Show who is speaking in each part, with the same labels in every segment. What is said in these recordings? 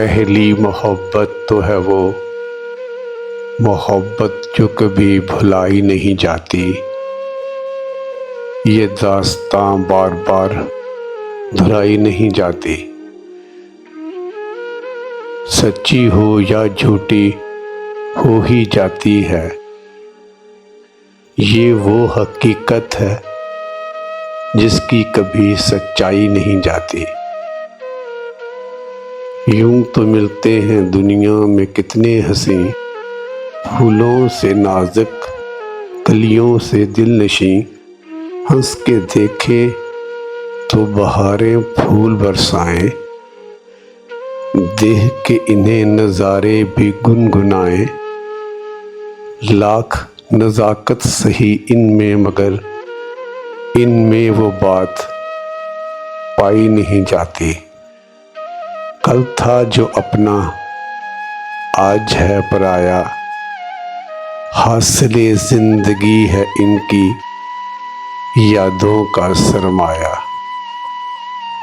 Speaker 1: पहली मोहब्बत तो है वो मोहब्बत जो कभी भुलाई नहीं जाती। ये दास्तां बार बार दोहराई नहीं जाती। सच्ची हो या झूठी हो ही जाती है। ये वो हकीकत है जिसकी कभी सच्चाई नहीं जाती। यूं तो मिलते हैं दुनिया में कितने हंसी, फूलों से नाजुक कलियों से दिलनशी। हंस के देखे तो बहारें फूल बरसाएं, देख के इन्हें नज़ारे भी गुनगुनाएं। लाख नज़ाकत सही इनमें मगर इनमें वो बात पाई नहीं जाती। कल था जो अपना आज है पराया, हासिले जिंदगी है इनकी यादों का सरमाया।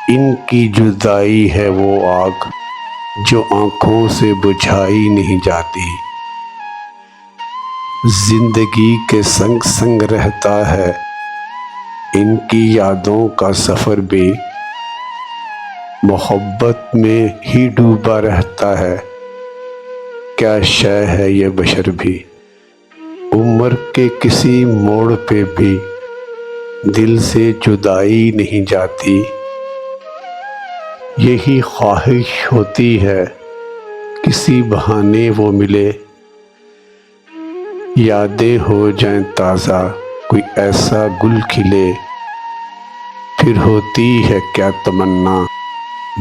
Speaker 1: इनकी जुदाई है वो आग जो आँखों से बुझाई नहीं जाती। जिंदगी के संग संग रहता है इनकी यादों का सफ़र भी, मोहब्बत में ही डूबा रहता है क्या शय है ये बशर भी। उम्र के किसी मोड़ पे भी दिल से जुदाई नहीं जाती। यही ख्वाहिश होती है किसी बहाने वो मिले, यादें हो जाएं ताज़ा कोई ऐसा गुल खिले। फिर होती है क्या तमन्ना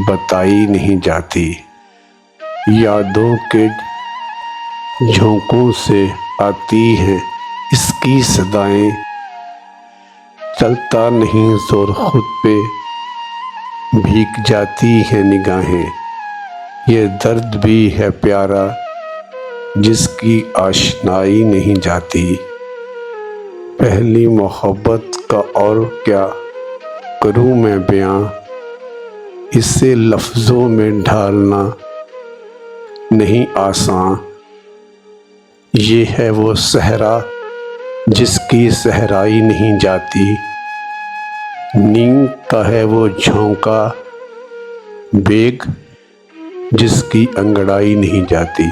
Speaker 1: बताई नहीं जाती। यादों के झोंकों से आती हैं इसकी सदाएं, चलता नहीं जोर खुद पे भीग जाती हैं निगाहें। ये दर्द भी है प्यारा जिसकी आशनाई नहीं जाती। पहली मोहब्बत का और क्या करूं मैं बयां, इसे लफ्ज़ों में ढालना नहीं आसान। ये है वो सहरा जिसकी सहराई नहीं जाती। नींद का है वो झोंका बेग जिसकी अंगड़ाई नहीं जाती।